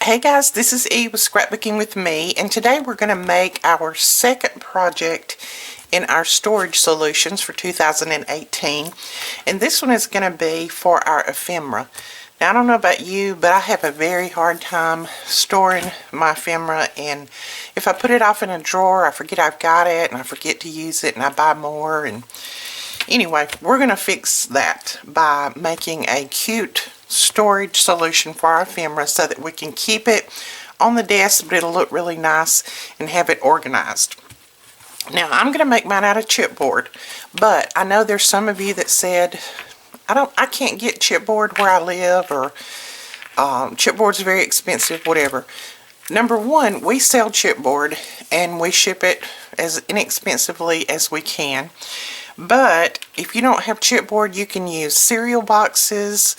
Hey guys, this is Eve with Scrapbooking with me, and today we're going to make our second project in our storage solutions for 2018, and this one is going to be for our ephemera. Now I don't know about you, but I have a very hard time storing my ephemera, and if I put it off in a drawer, I forget I've got it, and I forget to use it, and I buy more. And anyway, we're going to fix that by making a cute storage solution for our ephemera so that we can keep it on the desk, but it'll look really nice and have it organized. Now I'm going to make mine out of chipboard, but I know there's some of you that said I can't get chipboard where I live, or chipboard's very expensive, whatever. Number one, we sell chipboard and we ship it as inexpensively as we can. But if you don't have chipboard, you can use cereal boxes.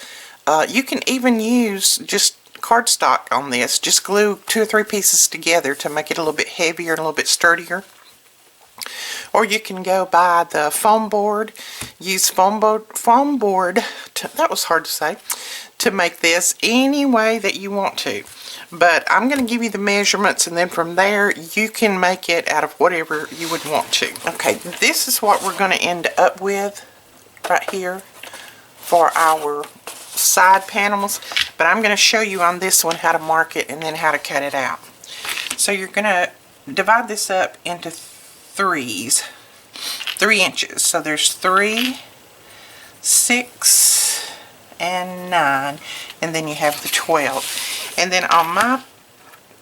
You can even use just cardstock on this. Just glue 2 or 3 pieces together to make it a little bit heavier and a little bit sturdier. Or you can go buy the foam board. Use foam board that was hard to say, to make this any way that you want to. But I'm going to give you the measurements, and then from there you can make it out of whatever you would want to. Okay, this is what we're going to end up with right here for our side panels, but I'm going to show you on this one how to mark it and then how to cut it out. So you're going to divide this up into 3 inches. So there's 3, 6, and 9, and then you have the 12. And then on my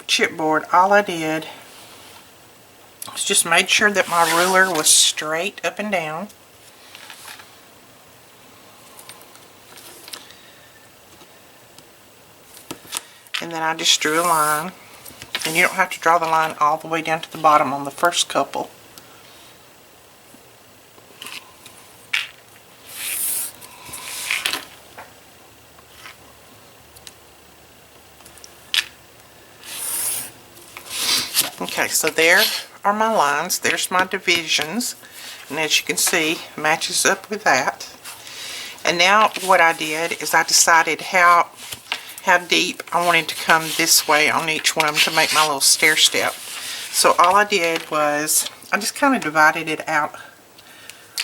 chipboard, all I did was just made sure that my ruler was straight up and down. And then I just drew a line, and you don't have to draw the line all the way down to the bottom on the first couple. Okay, so there are my lines. There's my divisions, and as you can see, matches up with that. And now what I did is I decided how deep I wanted to come this way on each one of them to make my little stair step. So all I did was I just kind of divided it out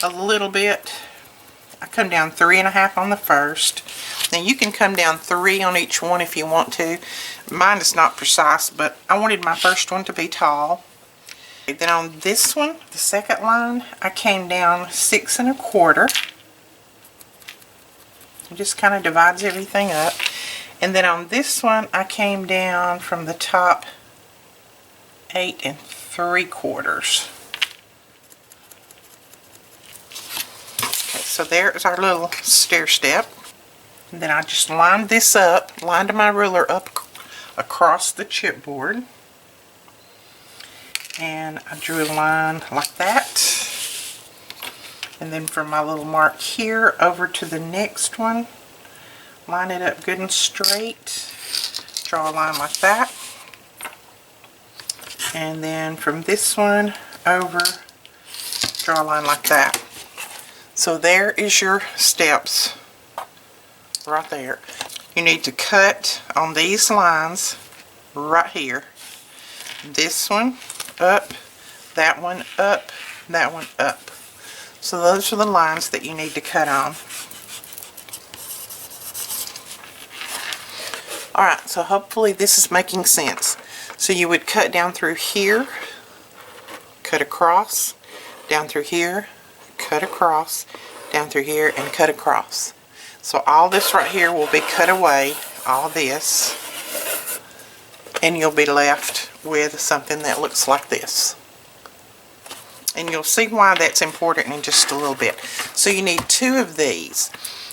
a little bit. I come down 3.5 on the first. Now you can come down 3 on each one if you want to. Mine is not precise, but I wanted my first one to be tall. Then on this one, the second line, I came down 6 1/4. It just kind of divides everything up. And then on this one, I came down from the top 8 3/4. Okay, so there's our little stair step. And then I just lined this up, lined my ruler up across the chipboard. And I drew a line like that. And then from my little mark here over to the next one, line it up good and straight, draw a line like that, and then from this one over, draw a line like that. So there is your steps right there. You need to cut on these lines right here. This one up, that one up, that one up. So those are the lines that you need to cut on. Alright, so hopefully this is making sense. So you would cut down through here, cut across, down through here, cut across, down through here, and cut across. So all this right here will be cut away, all this, and you'll be left with something that looks like this. And you'll see why that's important in just a little bit. So you need 2 of these.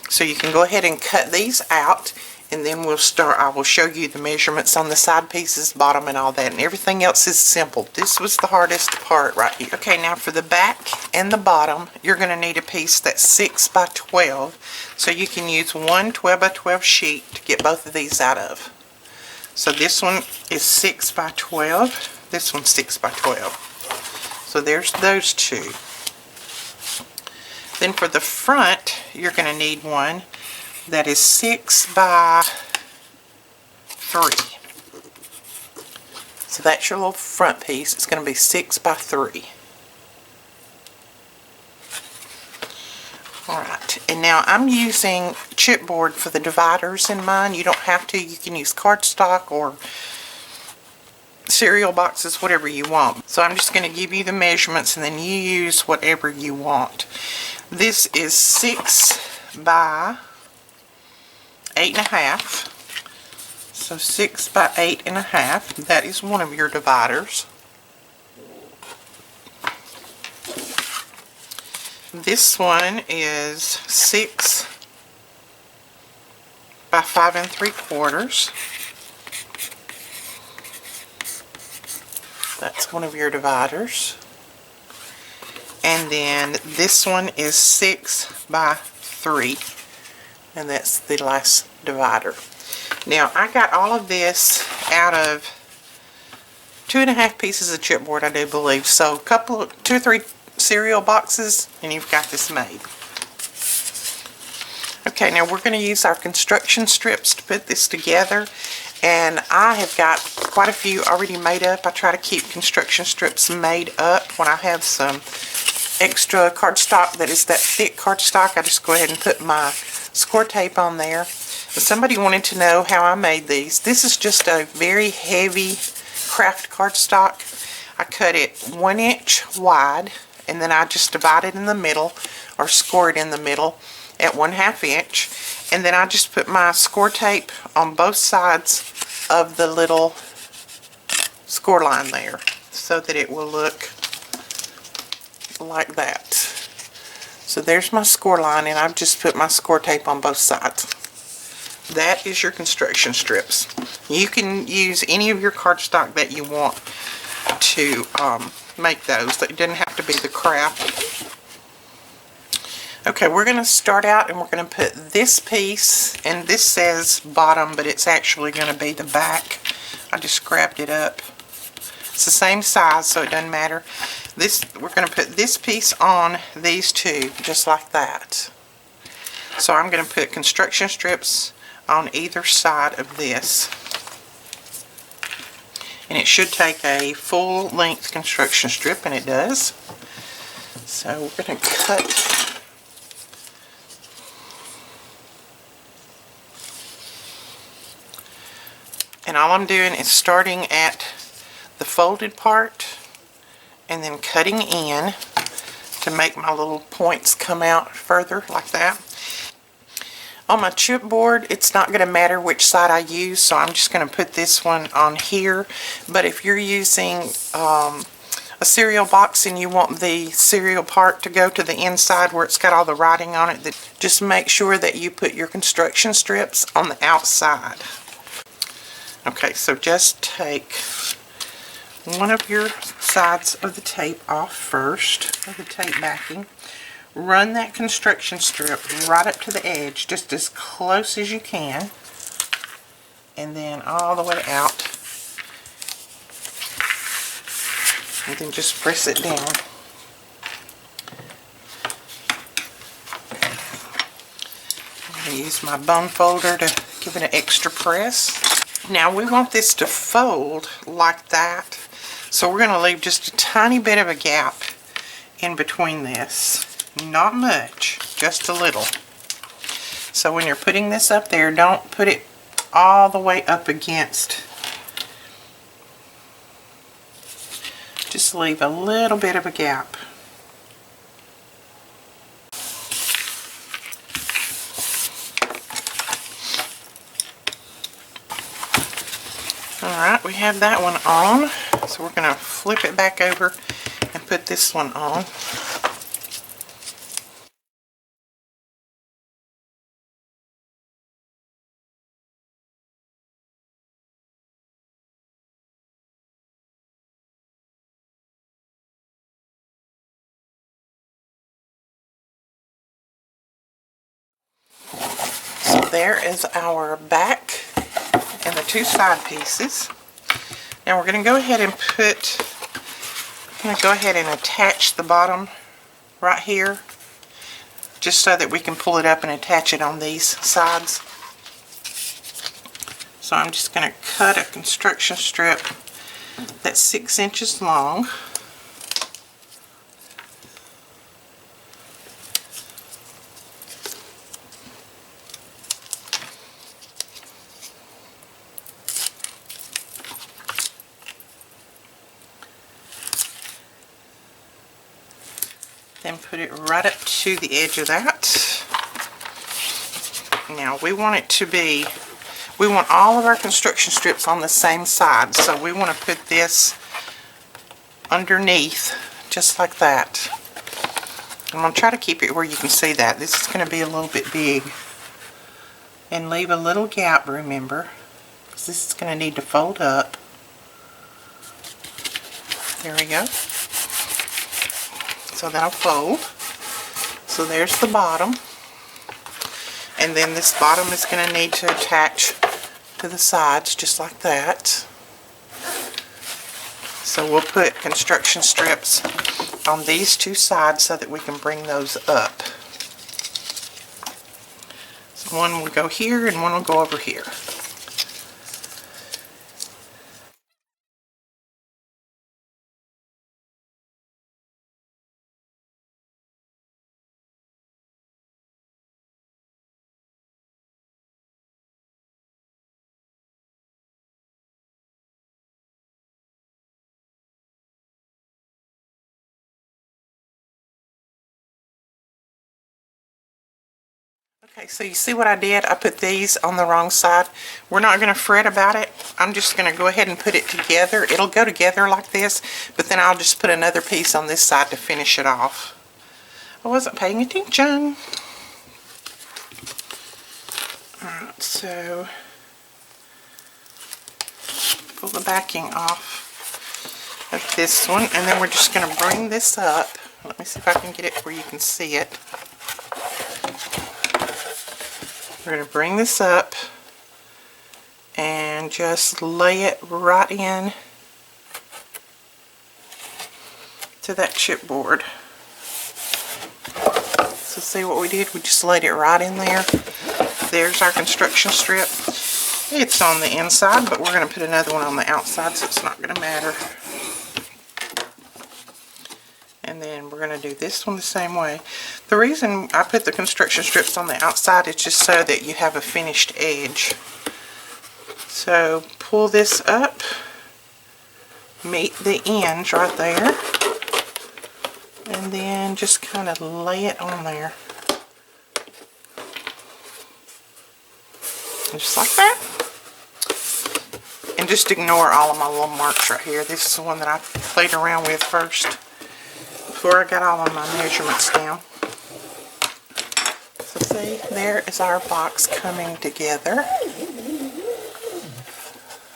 So you can go ahead and cut these out, and then I will show you the measurements on the side pieces, bottom, and all that, and everything else is simple. This was the hardest part right here. Okay, now for the back and the bottom, you're going to need a piece that's 6 by 12, so you can use one 12 by 12 sheet to get both of these out of. So this one is 6 by 12, this one's 6 by 12. So there's those 2. Then for the front, you're going to need one that is 6 by 3. So that's your little front piece. It's going to be 6 by 3. Alright, and now I'm using chipboard for the dividers in mine. You don't have to. You can use cardstock or cereal boxes, whatever you want. So I'm just going to give you the measurements and then you use whatever you want. This is 6 by 8.5. So 6 by 8.5. That is one of your dividers. This one is 6 by 5 3/4. That's one of your dividers. And then this one is 6 by 3. And that's the last divider. Now I got all of this out of 2.5 pieces of chipboard, I do believe. So 2 or 3 cereal boxes and you've got this made. Okay, now we're going to use our construction strips to put this together, and I have got quite a few already made up. I try to keep construction strips made up. When I have some extra cardstock that is that thick cardstock, I just go ahead and put my score tape on there. But somebody wanted to know how I made these. This is just a very heavy craft cardstock. I cut it 1 inch wide, and then I just divide it in the middle, or score it in the middle at 1/2 inch, and then I just put my score tape on both sides of the little score line there so that it will look like that. So there's my score line, and I've just put my score tape on both sides. That is your construction strips. You can use any of your cardstock that you want to make those. It doesn't have to be the craft. Okay, we're going to start out and we're going to put this piece, and this says bottom, but it's actually going to be the back. I just grabbed it up. It's the same size, so it doesn't matter. We're going to put this piece on these two, just like that. So I'm going to put construction strips on either side of this. And it should take a full length construction strip, and it does. So we're going to cut. And all I'm doing is starting at the folded part and then cutting in to make my little points come out further like that. On my chipboard, it's not going to matter which side I use, so I'm just going to put this one on here. But if you're using a cereal box and you want the cereal part to go to the inside where it's got all the writing on it, just make sure that you put your construction strips on the outside. Okay, so just take one of your sides of the tape off first, of the tape backing. Run that construction strip right up to the edge, just as close as you can, and then all the way out, and then just press it down. I'm going to use my bone folder to give it an extra press. Now we want this to fold like that, so we're going to leave just a tiny bit of a gap in between this. Not much, just a little. So when you're putting this up there, don't put it all the way up against. Just leave a little bit of a gap. Alright, we have that one on, so we're going to flip it back over and put this one on. So there is our back and the two side pieces. Now we're going to go ahead and attach the bottom right here, just so that we can pull it up and attach it on these sides. So I'm just going to cut a construction strip that's 6 inches long. Then put it right up to the edge of that. Now we want it to be, we want all of our construction strips on the same side, so we want to put this underneath just like that. I'm going to try to keep it where you can see that. This is going to be a little bit big. And leave a little gap, remember, because this is going to need to fold up. There we go. So that'll fold. So there's the bottom. And then this bottom is going to need to attach to the sides just like that. So we'll put construction strips on these two sides so that we can bring those up. So one will go here and one will go over here. Okay, so you see what I did? I put these on the wrong side. We're not going to fret about it. I'm just going to go ahead and put it together. It'll go together like this, but then I'll just put another piece on this side to finish it off. I wasn't paying attention. Alright, so pull the backing off of this one, and then we're just going to bring this up. Let me see if I can get it where you can see it. We're going to bring this up and just lay it right in to that chipboard. So see what we did? We just laid it right in there. There's our construction strip. It's on the inside, but we're going to put another one on the outside, so it's not going to matter. And then we're going to do this one the same way. The reason I put the construction strips on the outside is just so that you have a finished edge. So pull this up, meet the ends right there, and then just kind of lay it on there. Just like that. And just ignore all of my little marks right here. This is the one that I played around with first, before I got all of my measurements down. So see, there is our box coming together.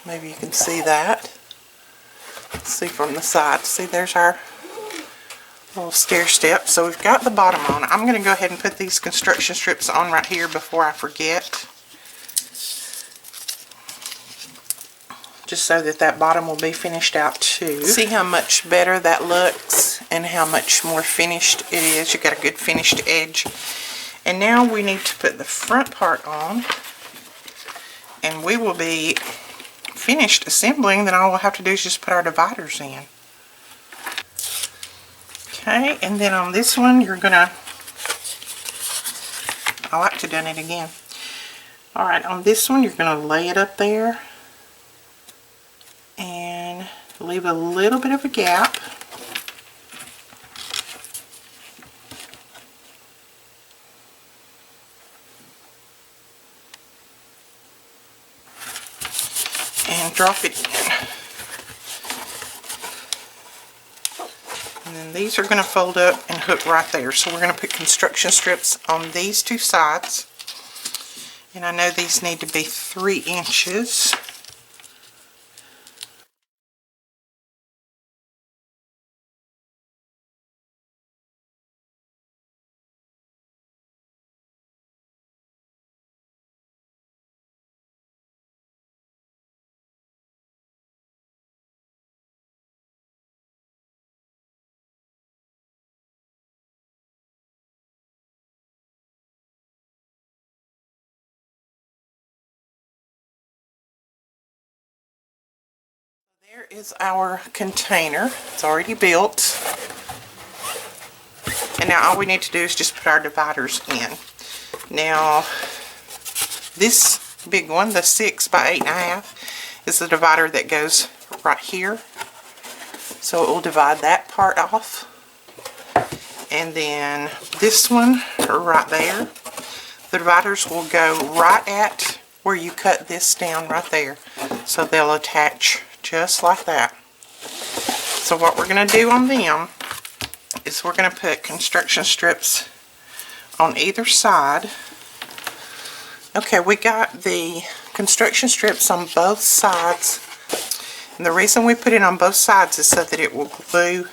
Maybe you can see that. See from the side. See, there's our little stair step. So we've got the bottom on. I'm going to go ahead and put these construction strips on right here before I forget. Just so that that bottom will be finished out too. See how much better that looks and how much more finished it is. You got a good finished edge. And now we need to put the front part on, and we will be finished assembling. Then all we'll have to do is just put our dividers in. Okay, and then on this one you're gonna, I like to done it again. Alright, on this one you're gonna lay it up there and leave a little bit of a gap. And drop it in. And then these are going to fold up and hook right there. So we're going to put construction strips on these two sides. And I know these need to be 3 inches. Here is our container. It's already built. And now all we need to do is just put our dividers in. Now, this big one, the 6 by 8.5, is the divider that goes right here. So it will divide that part off. And then this one, right there, the dividers will go right at where you cut this down right there. So they'll attach just like that. So what we're going to do on them is we're going to put construction strips on either side. Okay, we got the construction strips on both sides. And the reason we put it on both sides is so that it will glue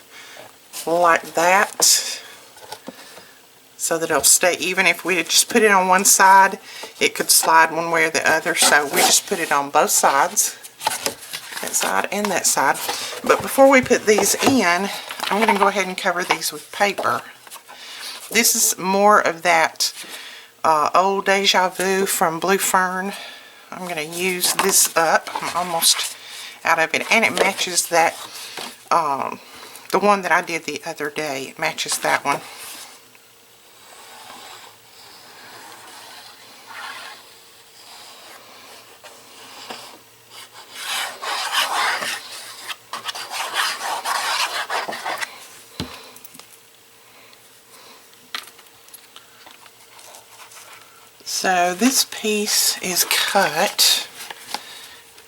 like that, so that it'll stay even. If we had just put it on one side, it could slide one way or the other. So we just put it on both sides, that side and that side. But before we put these in, I'm going to go ahead and cover these with paper. This is more of that old Deja Vu from Blue Fern. I'm going to use this up. I'm almost out of it, and it matches that the one that I did the other day. It matches that one. So this piece is cut.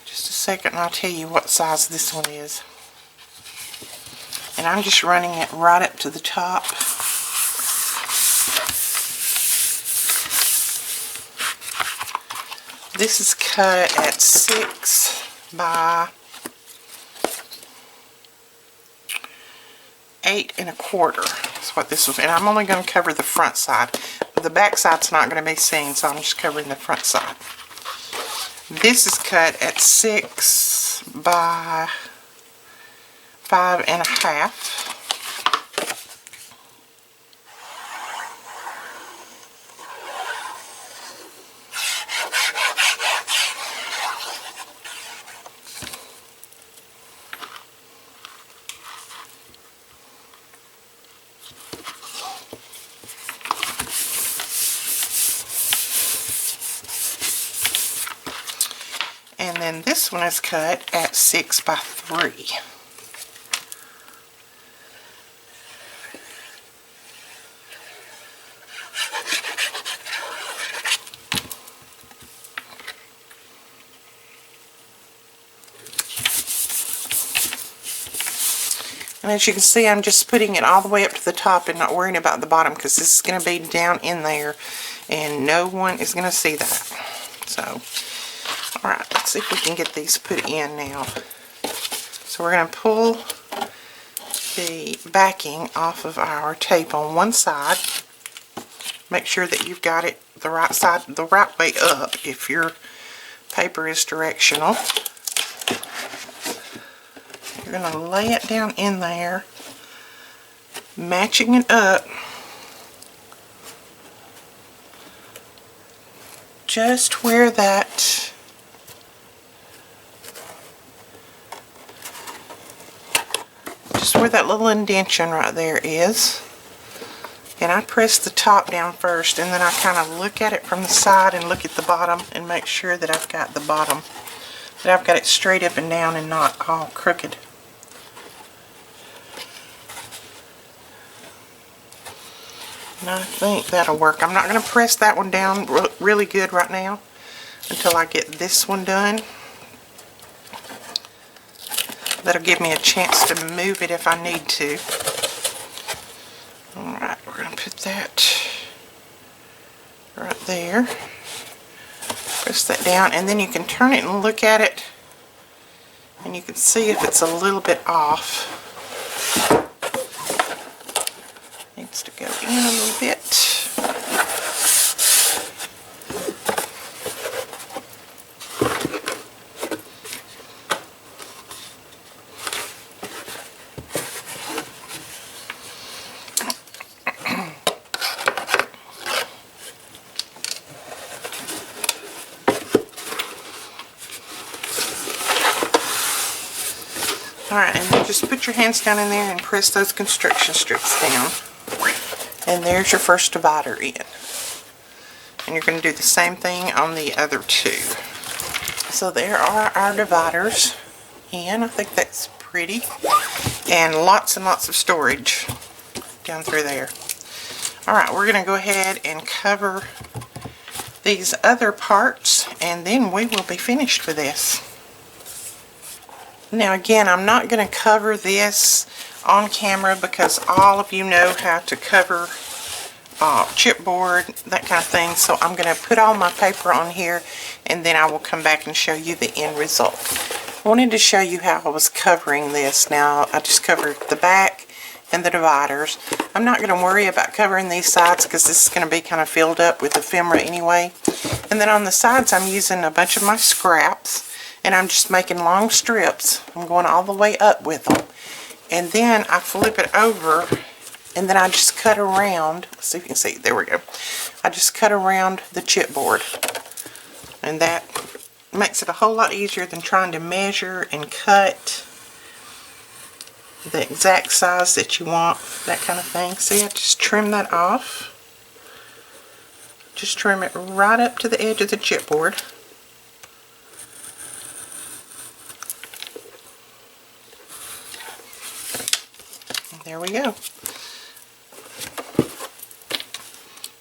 Just a second and I'll tell you what size this one is. And I'm just running it right up to the top. This is cut at 6 by 8 1/4. That's what this was. And I'm only going to cover the front side. The back side's not going to be seen, so I'm just covering the front side. This is cut at 6 by 5 1/2. And then this one is cut at 6 by 3. And as you can see, I'm just putting it all the way up to the top and not worrying about the bottom, because this is going to be down in there and no one is going to see that. So, alright, let's see if we can get these put in now. So we're going to pull the backing off of our tape on one side. Make sure that you've got it the right side, the right way up if your paper is directional. You're going to lay it down in there, matching it up just where that little indentation right there is. And I press the top down first, and then I kind of look at it from the side and look at the bottom and make sure that I've got the bottom, that I've got it straight up and down and not all crooked. And I think that'll work. I'm not going to press that one down really good right now until I get this one done. That'll give me a chance to move it if I need to. Alright, we're going to put that right there. Press that down, and then you can turn it and look at it, and you can see if it's a little bit off. Needs to go in a little bit. Alright, and then just put your hands down in there and press those construction strips down. And there's your first divider in. And you're going to do the same thing on the other two. So there are our dividers. And I think that's pretty. And lots of storage down through there. Alright, we're going to go ahead and cover these other parts, and then we will be finished with this. Now again, I'm not going to cover this on camera because all of you know how to cover chipboard, that kind of thing. So I'm going to put all my paper on here, and then I will come back and show you the end result. I wanted to show you how I was covering this. Now I just covered the back and the dividers. I'm not going to worry about covering these sides because this is going to be kind of filled up with ephemera anyway. And then on the sides I'm using a bunch of my scraps. And I'm just making long strips. I'm going all the way up with them. And then I flip it over, and then I just cut around. Let's see if you can see. There we go. I just cut around the chipboard. And that makes it a whole lot easier than trying to measure and cut the exact size that you want, that kind of thing. See, I just trim that off. Just trim it right up to the edge of the chipboard. There we go.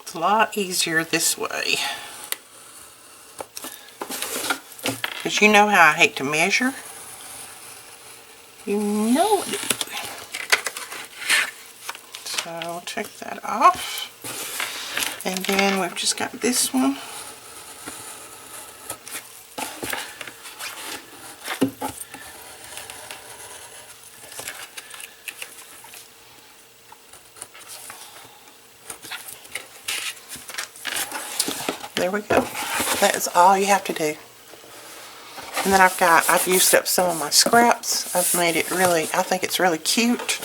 It's a lot easier this way. Because you know how I hate to measure. You know it. So I'll take that off. And then we've just got this one. There we go. That is all you have to do. And then I've used up some of my scraps. I've made it really, I think it's really cute.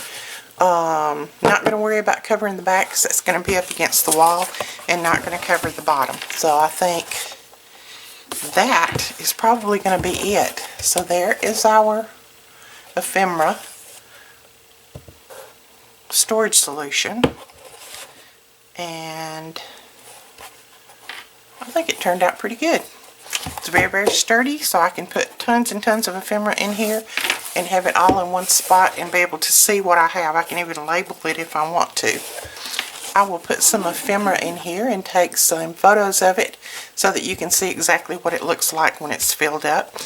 Not going to worry about covering the back because it's going to be up against the wall, and not going to cover the bottom. So I think that is probably going to be it. So there is our ephemera storage solution. And I think it turned out pretty good. It's very sturdy, so I can put tons and tons of ephemera in here and have it all in one spot and be able to see what I have. I can even label it if I want to. I will put some ephemera in here and take some photos of it so that you can see exactly what it looks like when it's filled up.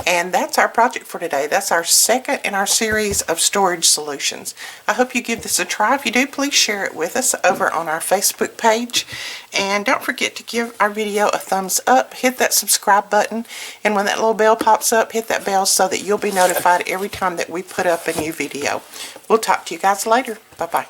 And that's our project for today. That's our second in our series of storage solutions. I hope you give this a try. If you do, please share it with us over on our Facebook page. And don't forget to give our video a thumbs up. Hit that subscribe button. And when that little bell pops up, hit that bell so that you'll be notified every time that we put up a new video. We'll talk to you guys later. Bye-bye.